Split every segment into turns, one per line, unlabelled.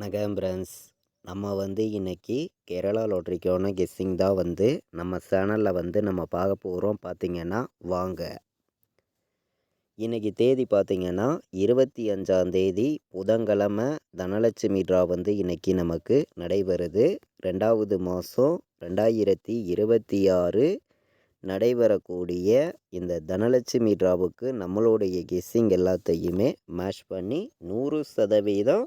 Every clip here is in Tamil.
வணக்கம் ஃப்ரெண்ட்ஸ். நம்ம இன்னைக்கு கேரளா லாட்ரிக்கான கெஸ்ஸிங் தான் நம்ம சேனலில் நம்ம பார்க்க போகிறோம். பார்த்திங்கன்னா வாங்க. இன்றைக்கி தேதி பார்த்திங்கன்னா 25ஆம் தேதி புதன்கிழமை தனலட்சுமி ட்ரா இன்றைக்கி நமக்கு நடைபெறுது. 2வது மாதம் 2026 நடைபெறக்கூடிய இந்த தனலட்சுமி ட்ராவுக்கு நம்மளுடைய கெஸ்ஸிங் எல்லாத்தையுமே மேட்ச் பண்ணி 100%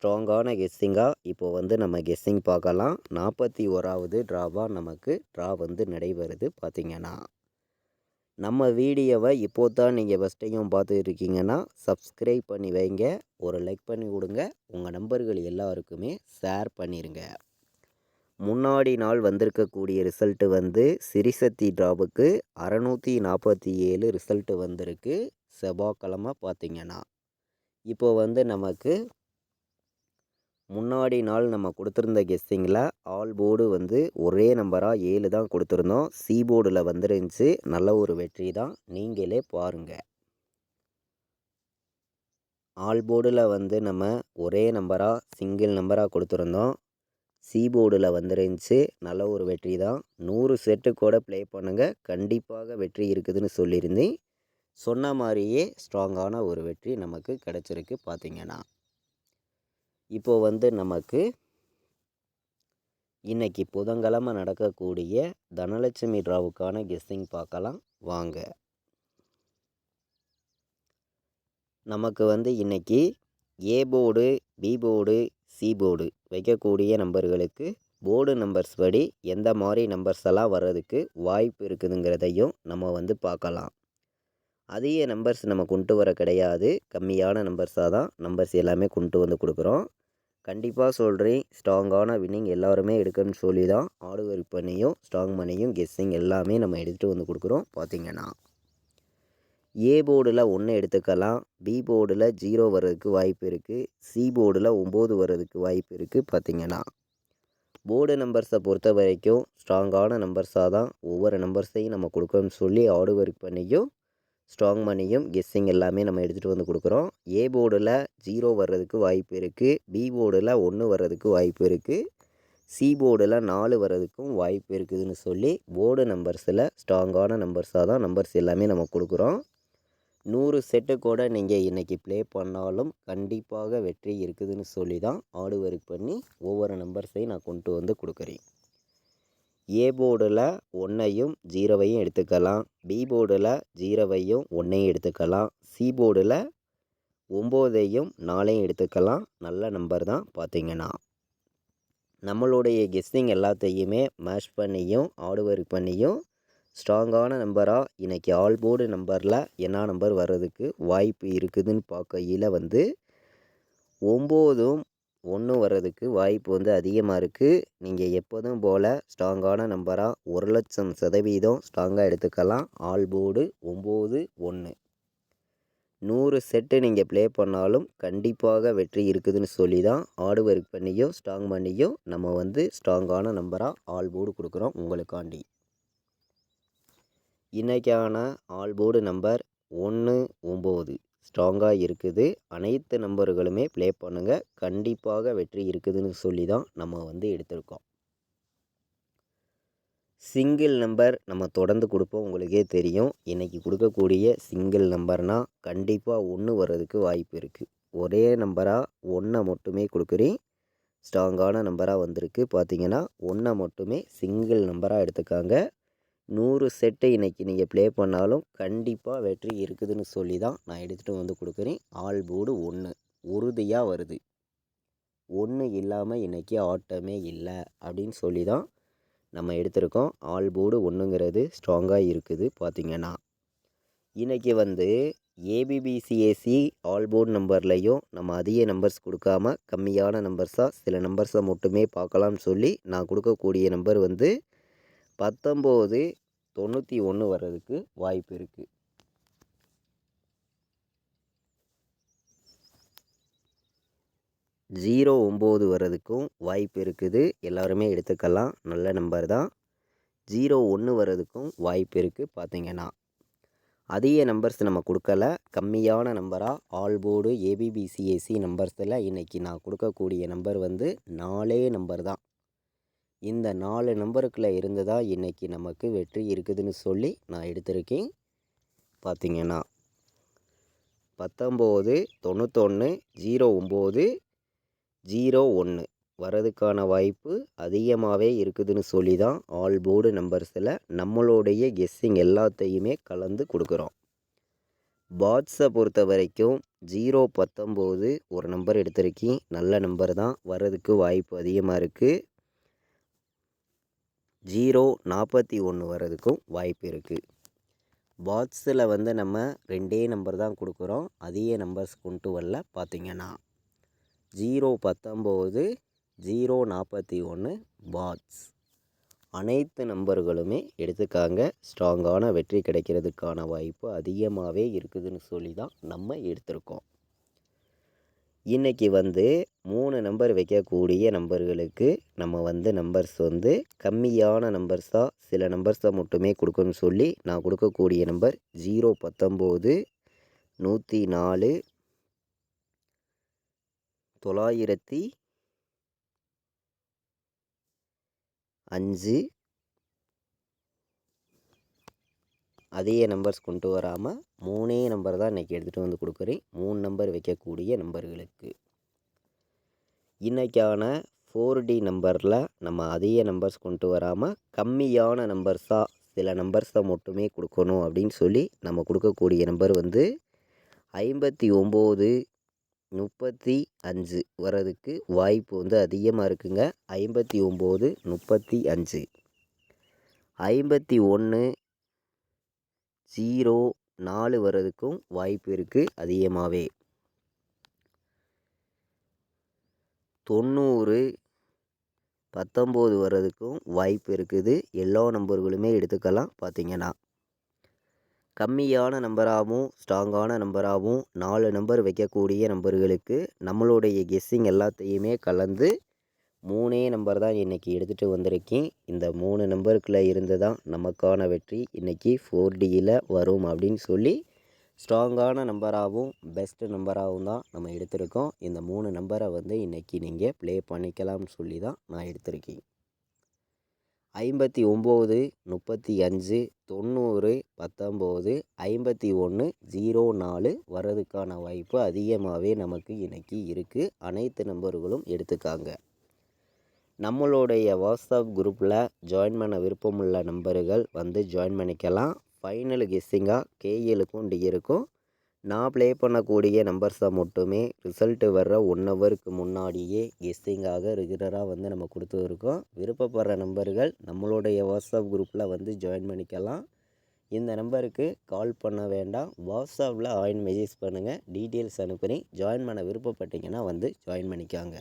ஸ்ட்ராங்கான கெஸ்ஸிங்காக இப்போ நம்ம கெஸ்ஸிங் பார்க்கலாம். 41வது ட்ராவாக நமக்கு ட்ரா நடைபெறுது. பார்த்திங்கன்னா நம்ம வீடியோவை இப்போ தான் நீங்கள் ஃபஸ்ட் டைம் பார்த்துட்டு இருக்கீங்கன்னா சப்ஸ்கிரைப் பண்ணி வைங்க, ஒரு லைக் பண்ணி கொடுங்க, உங்கள் நண்பர்கள் எல்லாருக்குமே ஷேர் பண்ணிடுங்க. முன்னாடி நாள் வந்திருக்கக்கூடிய ரிசல்ட்டு சிறிசக்தி ட்ராவுக்கு 647 ரிசல்ட்டு வந்திருக்கு செவ்வாய்க்கிழமை. பார்த்திங்கன்னா இப்போ நமக்கு முன்னாடி நாள் நம்ம கொடுத்துருந்த கெஸ்ஸிங்கில் ஆல் போர்டு ஒரே நம்பராக 7 தான் கொடுத்துருந்தோம். சி போர்டில் வந்துருந்துச்சு. நல்ல ஒரு வெற்றி தான், நீங்களே பாருங்கள். ஆல் போர்டில் நம்ம ஒரே நம்பராக சிங்கிள் நம்பராக கொடுத்துருந்தோம். சி போர்டில் வந்துருந்துச்சு. நல்ல ஒரு வெற்றி தான். 100 செட்டு கூட ப்ளே பண்ணுங்கள், கண்டிப்பாக வெற்றி இருக்குதுன்னு சொல்லியிருந்தேன். சொன்ன மாதிரியே ஸ்ட்ராங்கான ஒரு வெற்றி நமக்கு கிடச்சிருக்கு. பார்த்திங்கன்னா இப்போ நமக்கு இன்றைக்கி புதன்கிழமை நடக்கக்கூடிய தனலட்சுமி ட்ராவுக்கான கெஸ்ஸிங் பார்க்கலாம் வாங்க. நமக்கு இன்றைக்கி A board, B board, C board வைக்கக்கூடிய நம்பர்களுக்கு போர்டு நம்பர்ஸ் படி எந்த மாதிரி நம்பர்ஸ் எல்லாம் வர்றதுக்கு வாய்ப்பு இருக்குதுங்கிறதையும் நம்ம பார்க்கலாம். அதிக நம்பர்ஸ் நம்ம கொண்டு வர கிடையாது, கம்மியான நம்பர்ஸாக தான் நம்பர்ஸ் எல்லாமே கொண்டு கொடுக்குறோம். கண்டிப்பாக சொல்கிறேன், ஸ்ட்ராங்கான வின்னிங் எல்லாருமே எடுக்கணும்னு சொல்லி தான் ஆடு ஒர்க் பண்ணியும் ஸ்ட்ராங் மணியும் கெஸ்ஸிங் எல்லாமே நம்ம எடுத்துகிட்டு கொடுக்குறோம். பார்த்திங்கன்னா ஏ போர்டில் 1 எடுத்துக்கலாம், பி போர்டில் 0 வர்றதுக்கு வாய்ப்பு இருக்குது, சி போர்டில் 9 வர்றதுக்கு வாய்ப்பு இருக்குது. பார்த்திங்கன்னா போர்டு நம்பர்ஸை பொறுத்த வரைக்கும் ஸ்ட்ராங்கான நம்பர்ஸாக தான் ஒவ்வொரு நம்பர்ஸையும் நம்ம கொடுக்கணும்னு சொல்லி ஆடு ஒர்க் பண்ணியும் ஸ்ட்ராங் மணியும் கெஸ்ஸிங் எல்லாமே நம்ம எடுத்துகிட்டு கொடுக்குறோம். ஏ போர்டில் 0 வர்றதுக்கு வாய்ப்பு இருக்குது, பி போர்டில் 1 வர்றதுக்கு வாய்ப்பு இருக்குது, சி போர்டில் 4 வர்றதுக்கும் வாய்ப்பு இருக்குதுன்னு சொல்லி போர்டு நம்பர்ஸில் ஸ்ட்ராங்கான நம்பர்ஸாக தான் நம்பர்ஸ் எல்லாமே நம்ம கொடுக்குறோம். 100 செட்டு கூட நீங்கள் இன்றைக்கி ப்ளே பண்ணாலும் கண்டிப்பாக வெற்றி இருக்குதுன்னு சொல்லி தான் ஆடு ஒர்க் பண்ணி ஒவ்வொரு நம்பர்ஸையும் நான் கொண்டு கொடுக்குறேன். ஏ போர்டில் 1ஐயும் 0வையும் எடுத்துக்கலாம், பி போர்டில் 0வையும் 1ஐயும் எடுத்துக்கலாம், சி போர்டில் 9ஐயும் 4ஐயும் எடுத்துக்கலாம். நல்ல நம்பர் தான். பார்த்திங்கன்னா நம்மளுடைய கெஸ்ஸிங் எல்லாத்தையுமே மேட்ச் பண்ணியும் ஆடு ஒர்க் பண்ணியும் ஸ்ட்ராங்கான நம்பராக இன்றைக்கி ஆல் போர்டு நம்பரில் என்ன நம்பர் வர்றதுக்கு வாய்ப்பு இருக்குதுன்னு பார்க்கையில் 9ம் 1 வர்றதுக்கு வாய்ப்பு அதிகமாக இருக்குது. நீங்கள் எப்போதும் போல் ஸ்ட்ராங்கான நம்பராக 1,00,000% ஸ்ட்ராங்காக எடுத்துக்கலாம். ஆல் போர்டு 9 1 100 செட்டு நீங்கள் ப்ளே பண்ணாலும் கண்டிப்பாக வெற்றி இருக்குதுன்னு சொல்லி தான் ஆடு ஒர்க் பண்ணியும் ஸ்ட்ராங் பண்ணியும் நம்ம ஸ்ட்ராங்கான நம்பராக ஆல் போர்டு கொடுக்குறோம் உங்களுக்காண்டி. இன்றைக்கான ஆல் போர்டு நம்பர் 1 9 ஸ்ட்ராங்காக இருக்குது. அனைத்து நம்பர்களுமே ப்ளே பண்ணுங்கள், கண்டிப்பாக வெற்றி இருக்குதுன்னு சொல்லி தான் நம்ம எடுத்திருக்கோம். சிங்கிள் நம்பர் நம்ம தொடர்ந்து கொடுப்போம், உங்களுக்கே தெரியும். இன்றைக்கி கொடுக்கக்கூடிய சிங்கிள் நம்பர்னால் கண்டிப்பாக 1 வர்றதுக்கு வாய்ப்பு இருக்குது. ஒரே நம்பராக 1 மட்டுமே கொடுக்குறேன். ஸ்ட்ராங்கான நம்பராக வந்திருக்கு. பார்த்திங்கன்னா 1 மட்டுமே சிங்கிள் நம்பராக எடுத்துக்காங்க. 100 செட்டு இன்றைக்கி நீங்கள் ப்ளே பண்ணாலும் கண்டிப்பாக வெற்றி இருக்குதுன்னு சொல்லி தான் நான் எடுத்துகிட்டு கொடுக்குறேன். ஆல் போர்டு 1 உறுதியாக வருது. 1 இல்லாமல் இன்றைக்கி ஆட்டமே இல்லை அப்படின்னு சொல்லி தான் நம்ம எடுத்திருக்கோம். ஆல் போர்டு 1ங்கிறது ஸ்ட்ராங்காக இருக்குது. பார்த்திங்கன்னா இன்றைக்கி ஏபிபிசிஏசி ஆல் போர்டு நம்பர்லையும் நம்ம அதிக நம்பர்ஸ் கொடுக்காம கம்மியான நம்பர்ஸாக சில நம்பர்ஸை மட்டுமே பார்க்கலாம்னு சொல்லி நான் கொடுக்கக்கூடிய நம்பர் 1991 வர்றதுக்கு வாய்ப்பு இருக்குது. ஜீரோ 9 வர்றதுக்கும் வாய்ப்பு இருக்குது. எல்லாருமே எடுத்துக்கலாம், நல்ல நம்பர் தான். 01 வர்றதுக்கும் வாய்ப்பு இருக்குது. பார்த்திங்கன்னா அதிக நம்பர்ஸ் நம்ம கொடுக்கல, கம்மியான நம்பராக ஆல் போர்டு ஏபிபிசிஏசி நம்பர்ஸில் இன்றைக்கி நான் கொடுக்கக்கூடிய நம்பர் வந்து 4 நம்பர் தான். இந்த 4 நம்பருக்குள்ளே இருந்து தான் இன்றைக்கி நமக்கு வெற்றி இருக்குதுன்னு சொல்லி நான் எடுத்திருக்கேன். பார்த்திங்கன்னா 19 91 09 01 வரதுக்கான வாய்ப்பு அதிகமாகவே இருக்குதுன்னு சொல்லி தான் ஆல் போர்டு நம்பர்ஸில் நம்மளுடைய கெஸ்ஸிங் எல்லாத்தையுமே கலந்து கொடுக்குறோம். பாட்ஸை பொறுத்த வரைக்கும் 019 ஒரு நம்பர் எடுத்திருக்கேன். நல்ல நம்பர் தான், வர்றதுக்கு வாய்ப்பு அதிகமாக இருக்குது. 041 வர்றதுக்கும் வாய்ப்பு இருக்குது. பாட்ஸில் வந்து நம்ம 2 நம்பர் தான் கொடுக்குறோம், அதிக நம்பர்ஸ் கொண்டு வரல. பார்த்திங்கன்னா 019 041 பாட்ஸ் அனைத்து நம்பர்களுமே எடுத்துக்காங்க. ஸ்ட்ராங்கான வெற்றி கிடைக்கிறதுக்கான வாய்ப்பு அதிகமாகவே இருக்குதுன்னு சொல்லி தான் நம்ம எடுத்திருக்கோம். இன்றைக்கி வந்து 3 நம்பர் வைக்கக்கூடிய நம்பர்களுக்கு நம்ம வந்து நம்பர்ஸ் வந்து கம்மியான நம்பர்ஸாக சில நம்பர்ஸை மட்டுமே கொடுக்கணும்னு சொல்லி நான் கொடுக்கக்கூடிய நம்பர் 019 104 905 அதிக நம்பர்ஸ் கொண்டு வராமல் 3 நம்பர் தான் இன்றைக்கி எடுத்துகிட்டு வந்து கொடுக்குறேன். 3 நம்பர் வைக்கக்கூடிய நம்பர்களுக்கு இன்றைக்கான 4D நம்பரில் நம்ம அதிக நம்பர்ஸ் கொண்டு வராமல் கம்மியான நம்பர்ஸாக சில நம்பர்ஸை மட்டுமே கொடுக்கணும் அப்படின்னு சொல்லி நம்ம கொடுக்கக்கூடிய நம்பர் வந்து 59 35 வர்றதுக்கு வாய்ப்பு வந்து அதிகமாக இருக்குங்க. 59 35 51 04 வர்றதுக்கும் வாய்ப்பு இருக்குது அதிகமாகவே. 90 19 வர்றதுக்கும் வாய்ப்பு இருக்குது. எல்லா நம்பர்களுமே எடுத்துக்கலாம். பார்த்திங்கன்னா கம்மியான நம்பராகவும் ஸ்ட்ராங்கான நம்பராகவும் 4 நம்பர் வைக்கக்கூடிய நம்பர்களுக்கு நம்மளுடைய கெஸ்ஸிங் எல்லாத்தையுமே கலந்து 3 நம்பர் தான் இன்றைக்கி எடுத்துகிட்டு வந்திருக்கேன். இந்த 3 நம்பருக்குள்ளே இருந்து தான் நமக்கான வெற்றி இன்றைக்கி 4Dயில் வரும் அப்படின்னு சொல்லி ஸ்ட்ராங்கான நம்பராகவும் பெஸ்ட்டு நம்பராகவும் தான் நம்ம எடுத்திருக்கோம். இந்த 3 நம்பரை வந்து இன்றைக்கி நீங்கள் ப்ளே பண்ணிக்கலாம்னு சொல்லி தான் நான் எடுத்திருக்கேன். 59 35 90 19 51 04 வர்றதுக்கான வாய்ப்பு அதிகமாகவே நமக்கு இன்றைக்கி இருக்குது. அனைத்து நம்பர்களும் எடுத்துக்காங்க. நம்மளுடைய வாட்ஸ்அப் குரூப்பில் ஜாயின் பண்ண விருப்பமுள்ள நம்பர்கள் வந்து ஜாயின் பண்ணிக்கலாம். ஃபைனல் கெஸ்ஸிங்காக கேஎலுக்கும் டிஎலுக்கும் நான் ப்ளே பண்ணக்கூடிய நம்பர்ஸை மட்டுமே ரிசல்ட்டு வர்ற 1 ஹவருக்கு முன்னாடியே கெஸ்ஸிங்காக ரெகுலராக வந்து நம்ம கொடுத்துருக்கோம். விருப்பப்படுற நம்பர்கள் நம்மளுடைய வாட்ஸ்அப் குரூப்பில் வந்து ஜாயின் பண்ணிக்கலாம். இந்த நம்பருக்கு கால் பண்ண வேண்டாம், வாட்ஸ்அப்பில் ஆயின் மெசேஜ் பண்ணுங்கள், டீட்டெயில்ஸ் அனுப்புகிறேன். ஜாயின் பண்ண விருப்பப்பட்டீங்கன்னா வந்து ஜாயின் பண்ணிக்காங்க.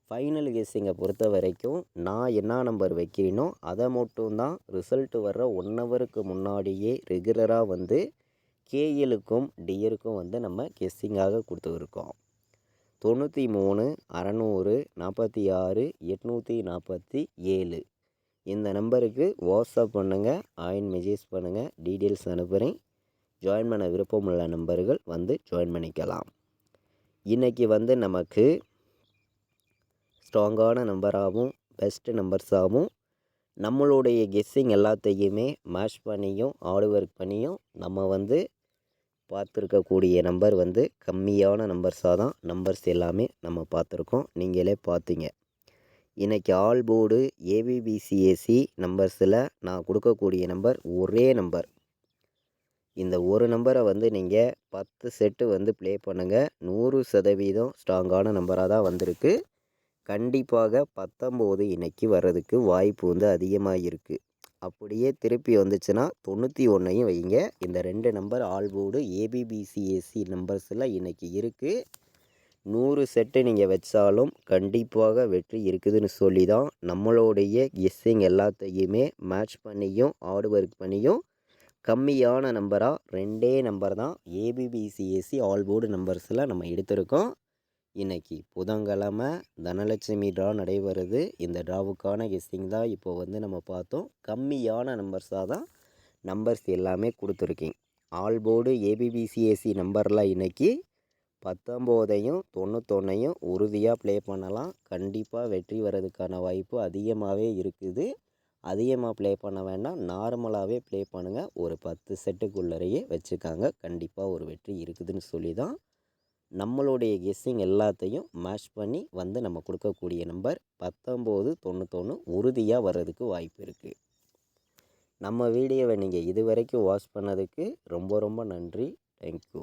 ஃபைனல் கெஸ்ஸிங்கை பொறுத்த வரைக்கும் நான் என்ன நம்பர் வைக்கிறேனோ அதை மட்டும்தான் ரிசல்ட்டு வர்ற 1 ஹவருக்கு முன்னாடியே ரெகுலராக வந்து கேஎலுக்கும் டிஎலுக்கும் வந்து நம்ம கெஸ்ஸிங்காக கொடுத்துருக்கோம். 93 600 46 847 இந்த நம்பருக்கு வாட்ஸ்அப் பண்ணுங்கள், ஆயின் மெசேஜ் பண்ணுங்கள், டீட்டெயில்ஸ் அனுப்புகிறேன். ஜாயின் பண்ண விருப்பமுள்ள நம்பர்கள் வந்து ஜாயின் பண்ணிக்கலாம். இன்றைக்கி வந்து நமக்கு ஸ்ட்ராங்கான நம்பராகவும் பெஸ்ட்டு நம்பர்ஸாகவும் நம்மளுடைய கெஸ்ஸிங் எல்லாத்தையுமே மேட்ச் பண்ணியும் ஹார்ட் ஒர்க் பண்ணியும் நம்ம வந்து பார்த்துருக்கக்கூடிய நம்பர் வந்து கம்மியான நம்பர்ஸாக தான் நம்பர்ஸ் எல்லாமே நம்ம பார்த்துருக்கோம். நீங்களே பார்த்தீங்க. இன்றைக்கி ஆல் போர்டு ஏபிபிசிஏசி நம்பர்ஸில் நான் கொடுக்கக்கூடிய நம்பர் ஒரே நம்பர். இந்த ஒரு நம்பரை வந்து நீங்கள் 10 செட்டு வந்து ப்ளே பண்ணுங்கள். 100% ஸ்ட்ராங்கான நம்பராக தான் வந்திருக்கு. கண்டிப்பாக 19 இன்றைக்கி வர்றதுக்கு வாய்ப்பு வந்து அதிகமாக இருக்குது. அப்படியே திருப்பி வந்துச்சுன்னா 91ஐயும் வைங்க. இந்த 2 நம்பர் ஆல் போர்டு ஏபிபிசிஏசி நம்பர்ஸில் இன்றைக்கி இருக்குது. 100 செட்டு நீங்கள் வச்சாலும் கண்டிப்பாக வெற்றி இருக்குதுன்னு சொல்லி தான் நம்மளுடைய கெஸ்ஸிங் எல்லாத்தையுமே மேட்ச் பண்ணியும் ஹார்ட் ஒர்க் பண்ணியும் கம்மியான நம்பராக 2 நம்பர் தான் ஏபிபிசிஏசி ஆல் போர்டு நம்பர்ஸில் நம்ம எடுத்திருக்கோம். இன்றைக்கி புதன்கிழமை தனலட்சுமி ட்ரா நடைபெறுது. இந்த ட்ராவுக்கான கெஸ்ஸிங் தான் இப்போ வந்து நம்ம பார்த்தோம். கம்மியான நம்பர்ஸாக தான் நம்பர்ஸ் எல்லாமே கொடுத்துருக்கேன். ஆல் போர்டு ஏபிபிசிஎஸ்சி நம்பர்லாம் இன்றைக்கி 19ஐயும் 91ஐயும் உறுதியாக ப்ளே பண்ணலாம். கண்டிப்பாக வெற்றி வர்றதுக்கான வாய்ப்பு அதிகமாகவே இருக்குது. அதிகமாக ப்ளே பண்ண வேண்டாம், நார்மலாகவே ப்ளே பண்ணுங்கள். ஒரு 10 செட்டுக்குள்ளரையே வச்சுக்காங்க. கண்டிப்பாக ஒரு வெற்றி இருக்குதுன்னு சொல்லி தான் நம்மளுடைய கெஸ்ஸிங் எல்லாத்தையும் மேட்ச் பண்ணி வந்து நம்ம கொடுக்கக்கூடிய நம்பர் 19, 91 உறுதியாக வர்றதுக்கு வாய்ப்பு இருக்குது. நம்ம வீடியோவை நீங்கள் இது வரைக்கும் வாட்ச் பண்ணதுக்கு ரொம்ப ரொம்ப நன்றி. தேங்க்யூ.